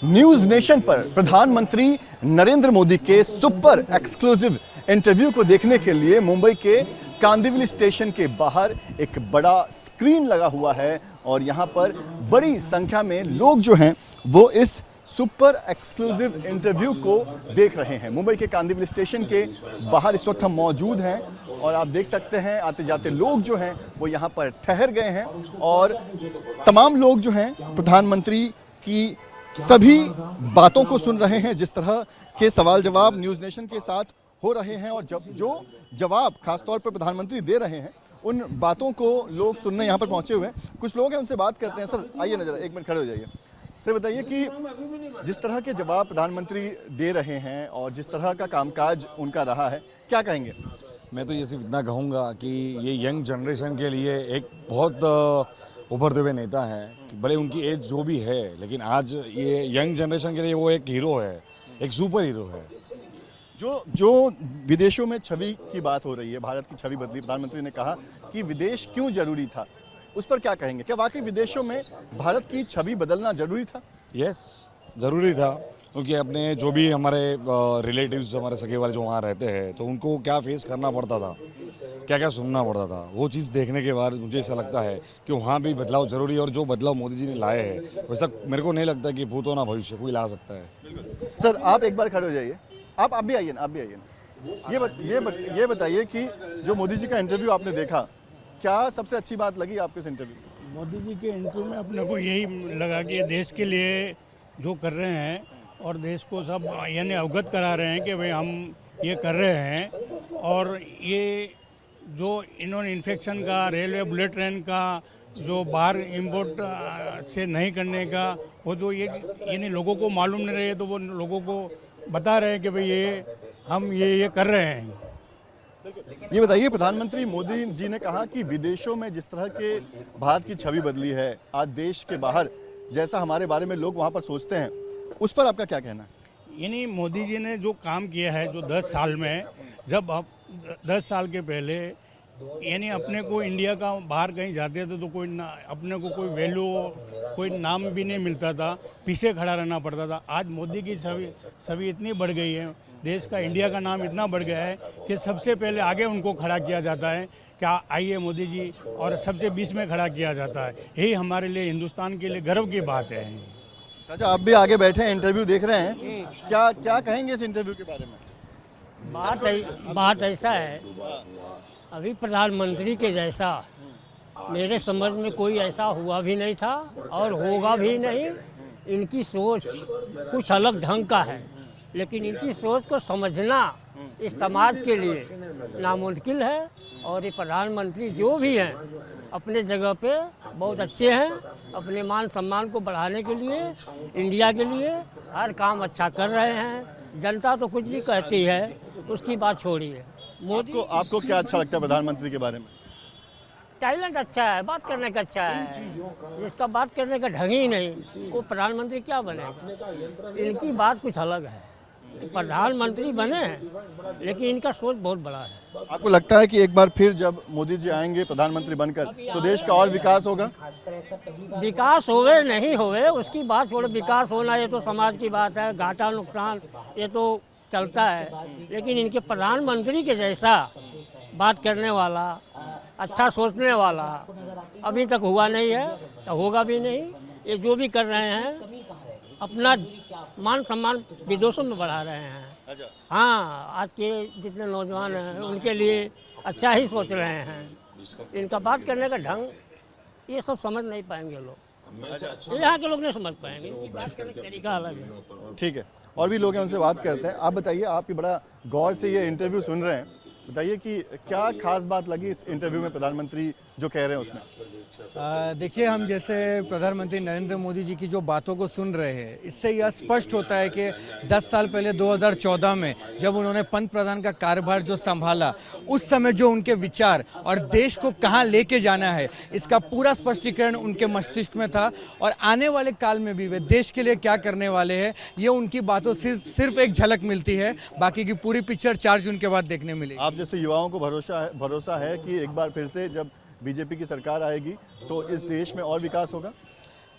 News nation पर प्रधानमंत्री नरेंद्र मोदी के सुपर एक्सक्लूसिव इंटरव्यू को देखने के लिए मुंबई के कांदिवली स्टेशन के बाहर एक बड़ा स्क्रीन लगा हुआ है और यहां पर बड़ी संख्या में लोग जो हैं वो इस सुपर एक्सक्लूसिव इंटरव्यू को देख रहे हैं। मुंबई के कांदिवली स्टेशन के बाहर इस वक्त हम मौजूद हैं और आप देख सकते हैं आते जाते लोग जो हैं वो यहाँ पर ठहर गए हैं और तमाम लोग जो हैं प्रधानमंत्री की सभी बातों को सुन रहे हैं। जिस तरह के सवाल जवाब न्यूज़ नेशन के साथ हो रहे हैं और जो जवाब खासतौर पर प्रधानमंत्री दे रहे हैं उन बातों को लोग सुनने यहाँ पर पहुँचे हुए हैं। कुछ लोग हैं उनसे बात करते हैं। सर आइए नजर, एक मिनट खड़े हो जाइए। सर बताइए कि जिस तरह के जवाब प्रधानमंत्री दे रहे हैं और जिस तरह का कामकाज उनका रहा है, क्या कहेंगे? मैं तो ये सिर्फ इतना कहूँगा कि ये यंग जनरेशन के लिए एक बहुत उभरते हुए नेता है कि भले उनकी एज जो भी है, लेकिन आज ये यंग जनरेशन के लिए वो एक हीरो है, एक सुपर हीरो है। जो विदेशों में छवि की बात हो रही है, भारत की छवि बदली, प्रधानमंत्री ने कहा कि विदेश क्यों जरूरी था, उस पर क्या कहेंगे? क्या वाकई विदेशों में भारत की छवि बदलना जरूरी था? यस, ज़रूरी था, क्योंकि अपने जो भी हमारे रिलेटिव्स, हमारे सगे वाले जो वहाँ रहते हैं, तो उनको क्या फेस करना पड़ता था, क्या क्या सुनना पड़ता था, वो चीज़ देखने के बाद मुझे ऐसा लगता है कि वहाँ भी बदलाव ज़रूरी है। और जो बदलाव मोदी जी ने लाए हैं वैसा मेरे को नहीं लगता कि भूत होना भविष्य कोई ला सकता है। सर आप एक बार खड़े हो जाइए, आप भी आइए ना, आप भी आइए ना। ये बताइए कि जो मोदी जी का इंटरव्यू आपने देखा, क्या सबसे अच्छी बात लगी आपको इस इंटरव्यू? मोदी जी के इंटरव्यू में अपने को यही लगा कि देश के लिए जो कर रहे हैं और देश को सब यानी अवगत करा रहे हैं कि भाई हम ये कर रहे हैं। और ये जो इन्होंने इन्फेक्शन का, रेलवे बुलेट ट्रेन का, जो बाहर इंपोर्ट से नहीं करने का, वो जो ये यानी लोगों को मालूम नहीं रहे तो वो लोगों को बता रहे हैं कि भाई ये हम ये कर रहे हैं। ये बताइए, प्रधानमंत्री मोदी जी ने कहा कि विदेशों में जिस तरह के भारत की छवि बदली है, आज देश के बाहर जैसा हमारे बारे में लोग वहां पर सोचते हैं, उस पर आपका क्या कहना है? यानी मोदी जी ने जो काम किया है, जो 10 साल में, जब अब 10 साल के पहले यानी अपने को इंडिया का बाहर कहीं जाते थे तो अपने को कोई वैल्यू, कोई नाम भी नहीं मिलता था, पीछे खड़ा रहना पड़ता था। आज मोदी की छवि इतनी बढ़ गई है, देश का, इंडिया का नाम इतना बढ़ गया है कि सबसे पहले आगे उनको खड़ा किया जाता है, क्या आइए मोदी जी, और सबसे बीच में खड़ा किया जाता है। यही हमारे लिए, हिंदुस्तान के लिए गर्व की बात है। चाचा आप भी आगे बैठे हैं, इंटरव्यू देख रहे हैं, क्या कहेंगे इस इंटरव्यू के बारे में? बात ऐसा है, अभी प्रधानमंत्री के जैसा मेरे समझ में कोई ऐसा हुआ भी नहीं था और होगा भी नहीं। इनकी सोच कुछ अलग ढंग का है, लेकिन इनकी सोच को समझना इस समाज के लिए नामुमकिन है। और ये प्रधानमंत्री जो भी हैं अपने जगह पे बहुत अच्छे हैं, अपने मान सम्मान को बढ़ाने के लिए, इंडिया के लिए हर काम अच्छा कर रहे हैं। जनता तो कुछ भी कहती है, उसकी बात छोड़िए। मोदी आपको क्या अच्छा लगता है प्रधानमंत्री के बारे में? टैलेंट अच्छा है, बात करने का अच्छा है। जिसका बात करने का ढंग ही नहीं, वो प्रधानमंत्री क्या बनेगा? इनकी बात कुछ अलग है। प्रधानमंत्री बने हैं लेकिन इनका सोच बहुत बड़ा है। आपको लगता है कि एक बार फिर जब मोदी जी आएंगे प्रधानमंत्री बनकर तो देश का और विकास होगा? विकास होवे नहीं होवे उसकी बात छोड़ो, विकास होना ये तो समाज की बात है, घाटा नुकसान ये तो चलता है। लेकिन इनके प्रधानमंत्री के जैसा बात करने वाला, अच्छा सोचने वाला अभी तक हुआ नहीं है, तो होगा भी नहीं। ये जो भी कर रहे हैं अपना मान सम्मान विदेशों में बढ़ा रहे हैं। हाँ, आज के जितने नौजवान हैं उनके लिए अच्छा ही सोच रहे हैं। इनका बात करने का ढंग ये सब समझ नहीं पाएंगे लोग, यहाँ के लोग नहीं समझ पाएंगे, इनकी बात करने का तरीका अलग है। ठीक है, और भी लोग हैं, उनसे बात करते हैं। आप बताइए, आप भी बड़ा गौर से ये इंटरव्यू सुन रहे हैं, बताइए कि क्या खास बात लगी इस इंटरव्यू में प्रधानमंत्री जो कह रहे हैं उसमें? देखिए, हम जैसे प्रधानमंत्री नरेंद्र मोदी जी की जो बातों को सुन रहे हैं, इससे यह स्पष्ट होता है कि 10 साल पहले 2014 में जब उन्होंने पंत प्रधान का कार्यभार जो संभाला, उस समय जो उनके विचार और देश को कहां लेके जाना है, इसका पूरा स्पष्टीकरण उनके मस्तिष्क में था। और आने वाले काल में भी वे देश के लिए क्या करने वाले हैं, ये उनकी बातों से सिर्फ एक झलक मिलती है, बाकी की पूरी पिक्चर 4 जून के बाद देखने मिलेगी। आप जैसे युवाओं को भरोसा है कि एक बार फिर से जब बीजेपी की सरकार आएगी तो इस देश में और विकास होगा?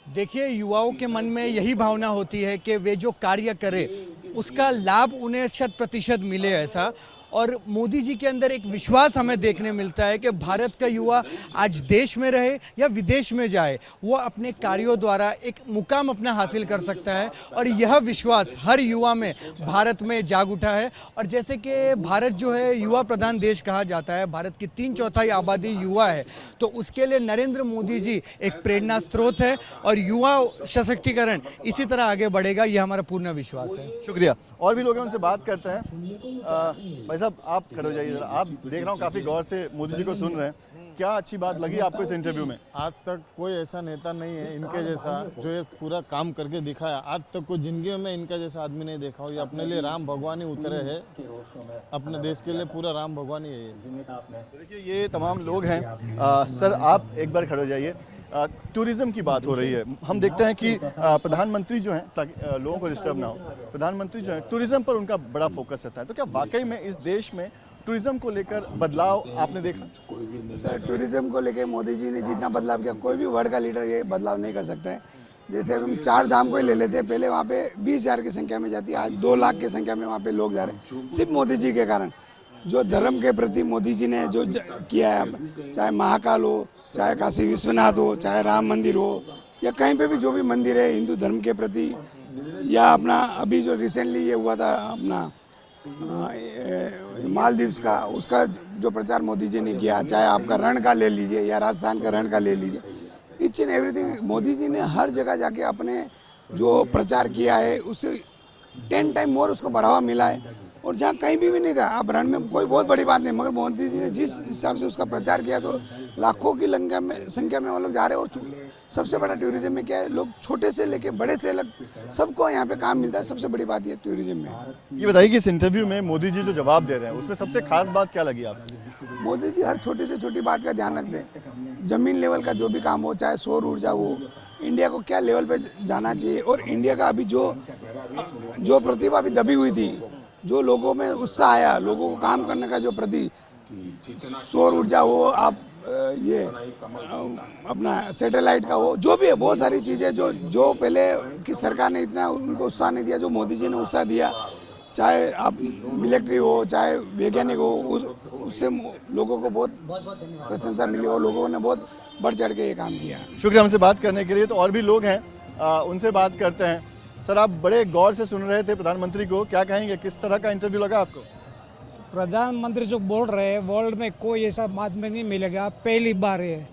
देखिए, युवाओं के मन में यही भावना होती है कि वे जो कार्य करें उसका लाभ उन्हें 100% मिले ऐसा। और मोदी जी के अंदर एक विश्वास हमें देखने मिलता है कि भारत का युवा आज देश में रहे या विदेश में जाए, वो अपने कार्यों द्वारा एक मुकाम अपना हासिल कर सकता है। और यह विश्वास हर युवा में भारत में जाग उठा है। और जैसे कि भारत जो है युवा प्रधान देश कहा जाता है, भारत की 3/4 आबादी युवा है, तो उसके लिए नरेंद्र मोदी जी एक प्रेरणा स्रोत है। और युवा सशक्तिकरण इसी तरह आगे बढ़ेगा, यह हमारा पूर्ण विश्वास है। शुक्रिया। और भी लोग हैं, उनसे बात करते हैं। भाई साहब, आप खड़े हो जाइए जरा। आप देख रहा हूँ काफ़ी गौर से मोदी जी को सुन रहे हैं। क्या अच्छी बात लगी आपको इस इंटरव्यू में? आज तक कोई ऐसा नेता नहीं है इनके जैसा जो ये पूरा काम करके दिखाया। आज तक कोई जिंदगी में इनका जैसा आदमी नहीं देखा हो। ये अपने लिए राम भगवान ही उतरे हैं, अपने देश के लिए पूरा राम भगवान ही है ये। देखिए, ये तमाम लोग हैं। सर, आप एक बार खड़े हो जाइए। टूरिज्म की बात हो रही है। हम देखते हैं कि प्रधानमंत्री जो हैं, ताकि लोगों को डिस्टर्ब ना हो, प्रधानमंत्री जो है टूरिज्म पर उनका बड़ा फोकस रहता है। तो क्या वाकई में इस देश में टूरिज्म को लेकर बदलाव आपने देखा? सर, टूरिज्म को लेकर मोदी जी ने जितना बदलाव किया, कोई भी वर्ल्ड का लीडर ये बदलाव नहीं कर सकता है। जैसे हम 4 धाम को ही ले लेते हैं, पहले वहाँ पे 20,000 की संख्या में जाती है, आज 2 लाख की संख्या में वहाँ पे लोग जा रहे हैं, सिर्फ मोदी जी के कारण। जो धर्म के प्रति मोदी जी ने जो किया है, चाहे महाकाल हो, चाहे काशी विश्वनाथ हो, चाहे राम मंदिर हो, या कहीं पे भी जो भी मंदिर है हिंदू धर्म के प्रति, या अपना अभी जो रिसेंटली ये हुआ था अपना मालदीव्स का, उसका जो प्रचार मोदी जी ने किया, चाहे आपका रण का ले लीजिए या राजस्थान का रण का ले लीजिए, each and everything Modi ji ने हर जगह जाके अपने जो प्रचार किया है उससे 10 टाइम मोर उसको बढ़ावा मिला है। और जहाँ कहीं भी नहीं था, अब रण में कोई बहुत बड़ी बात नहीं, मगर मोदी जी ने जिस हिसाब से उसका प्रचार किया तो लाखों की संख्या में वो लोग जा रहे हैं। और सबसे बड़ा टूरिज्म में क्या है, लोग छोटे से लेके बड़े से अलग सबको यहाँ पे काम मिलता है। सबसे बड़ी बात ये टूरिज्म में। ये बताइए कि इस इंटरव्यू में मोदी जी जो जवाब दे रहे हैं उसमें सबसे खास बात क्या लगी आपको? मोदी जी हर छोटी से छोटी बात का ध्यान रखते हैं। जमीन लेवल का जो भी काम हो, चाहे सौर ऊर्जा हो, इंडिया को क्या लेवल पे जाना चाहिए, और इंडिया का अभी जो प्रतिभा अभी दबी हुई थी, जो लोगों में उत्साह आया, लोगों को काम करने का जो प्रति, सौर ऊर्जा हो, आप ये अपना सैटेलाइट का हो, जो भी है, बहुत सारी चीज़ें जो पहले की सरकार ने इतना उनको उत्साह नहीं दिया, जो मोदी जी ने उत्साह दिया, चाहे आप मिलिट्री हो, चाहे वैज्ञानिक हो, उससे लोगों को बहुत प्रशंसा मिली और लोगों ने बहुत बढ़ चढ़ के ये काम किया। शुक्रिया हमसे बात करने के लिए। तो और भी लोग हैं, उनसे बात करते हैं। सर, आप बड़े गौर से सुन रहे थे प्रधानमंत्री को, क्या कहेंगे, किस तरह का इंटरव्यू लगा आपको? प्रधानमंत्री जो बोल रहे हैं, वर्ल्ड में कोई ऐसा बात में नहीं मिलेगा, पहली बार है।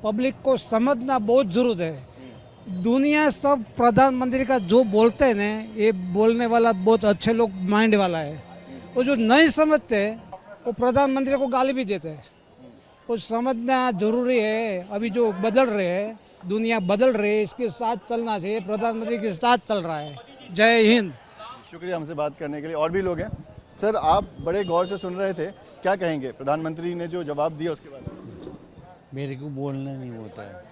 पब्लिक को समझना बहुत ज़रूरत है। दुनिया सब प्रधानमंत्री का जो बोलते हैं ना, ये बोलने वाला बहुत अच्छे लोग माइंड वाला है। वो जो नहीं समझते वो प्रधानमंत्री को गाली भी देते हैं। वो समझना जरूरी है। अभी जो बदल रहे हैं, दुनिया बदल रही है, इसके साथ चलना चाहिए। प्रधानमंत्री के साथ चल रहा है। जय हिंद। शुक्रिया हमसे बात करने के लिए। और भी लोग हैं। सर, आप बड़े गौर से सुन रहे थे, क्या कहेंगे प्रधानमंत्री ने जो जवाब दिया उसके बारे में? मेरे को बोलना नहीं होता है।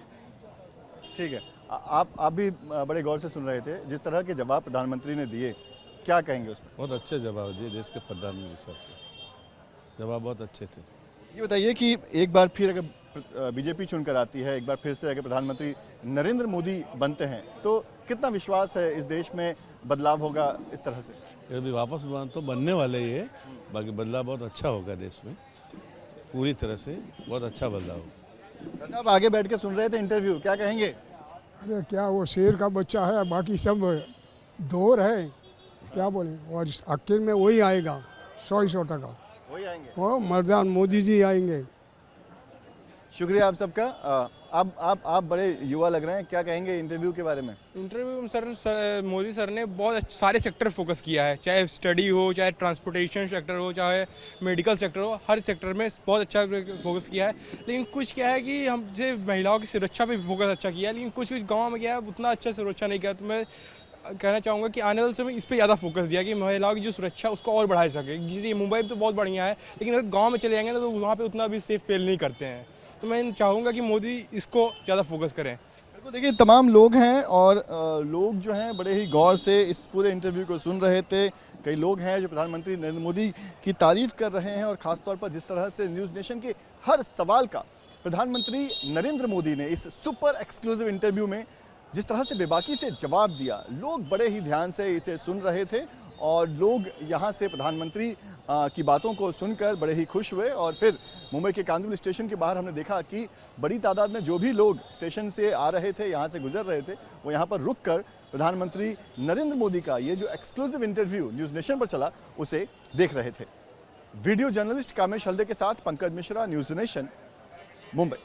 ठीक है, आप भी बड़े गौर से सुन रहे थे, जिस तरह के जवाब प्रधानमंत्री ने दिए, क्या कहेंगे उसमें? बहुत अच्छे जवाब दिए देश के प्रधानमंत्री साहब। जवाब बहुत अच्छे थे। ये बताइए कि एक बार फिर अगर बीजेपी चुनकर आती है, एक बार फिर से अगर प्रधानमंत्री नरेंद्र मोदी बनते हैं, तो कितना विश्वास है इस देश में बदलाव होगा इस तरह से? यदि वापस तो बनने वाले ही है, बाकी बदलाव बहुत अच्छा होगा देश में, पूरी तरह से बहुत अच्छा बदलाव होगा। आप आगे बैठ के सुन रहे थे इंटरव्यू, क्या कहेंगे? अरे क्या, वो शेर का बच्चा है, बाकी सब ढोर है, क्या बोले। और आखिर में वही आएगा, 100% वही आएंगे। वो मर्दान मोदी जी आएंगे। शुक्रिया आप सबका। आप बड़े युवा लग रहे हैं, क्या कहेंगे इंटरव्यू के बारे में? इंटरव्यू में सर मोदी सर ने बहुत सारे सेक्टर फोकस किया है, चाहे स्टडी हो, चाहे ट्रांसपोर्टेशन सेक्टर हो, चाहे मेडिकल सेक्टर हो, हर सेक्टर में बहुत अच्छा फोकस किया है। लेकिन कुछ क्या है कि हमसे महिलाओं की सुरक्षा पे फोकस अच्छा किया है, लेकिन कुछ गाँव में क्या है उतना अच्छा सुरक्षा नहीं किया। तो मैं कहना चाहूँगा कि आने वाले समय इस पर ज़्यादा फोकस दिया कि महिलाओं की जो सुरक्षा उसको और बढ़ा सके। जैसे मुंबई में तो बहुत बढ़िया है, लेकिन अगर गाँव में चले जाएंगे ना तो वहाँ पर उतना भी सेफ फील नहीं करते हैं। तो मैं चाहूँगा कि मोदी इसको ज़्यादा फोकस करें। बिल्कुल, देखिए तमाम लोग हैं और लोग जो हैं बड़े ही गौर से इस पूरे इंटरव्यू को सुन रहे थे। कई लोग हैं जो प्रधानमंत्री नरेंद्र मोदी की तारीफ कर रहे हैं और ख़ासतौर पर जिस तरह से न्यूज़ नेशन के हर सवाल का प्रधानमंत्री नरेंद्र मोदी ने इस सुपर एक्सक्लूसिव इंटरव्यू में जिस तरह से बेबाकी से जवाब दिया, लोग बड़े ही ध्यान से इसे सुन रहे थे और लोग यहाँ से प्रधानमंत्री की बातों को सुनकर बड़े ही खुश हुए। और फिर मुंबई के कांदिवली स्टेशन के बाहर हमने देखा कि बड़ी तादाद में जो भी लोग स्टेशन से आ रहे थे, यहाँ से गुजर रहे थे, वो यहाँ पर रुककर प्रधानमंत्री नरेंद्र मोदी का ये जो एक्सक्लूसिव इंटरव्यू न्यूज़ नेशन पर चला, उसे देख रहे थे। वीडियो जर्नलिस्ट कामेश हल्दे के साथ पंकज मिश्रा, न्यूज़ नेशन, मुंबई।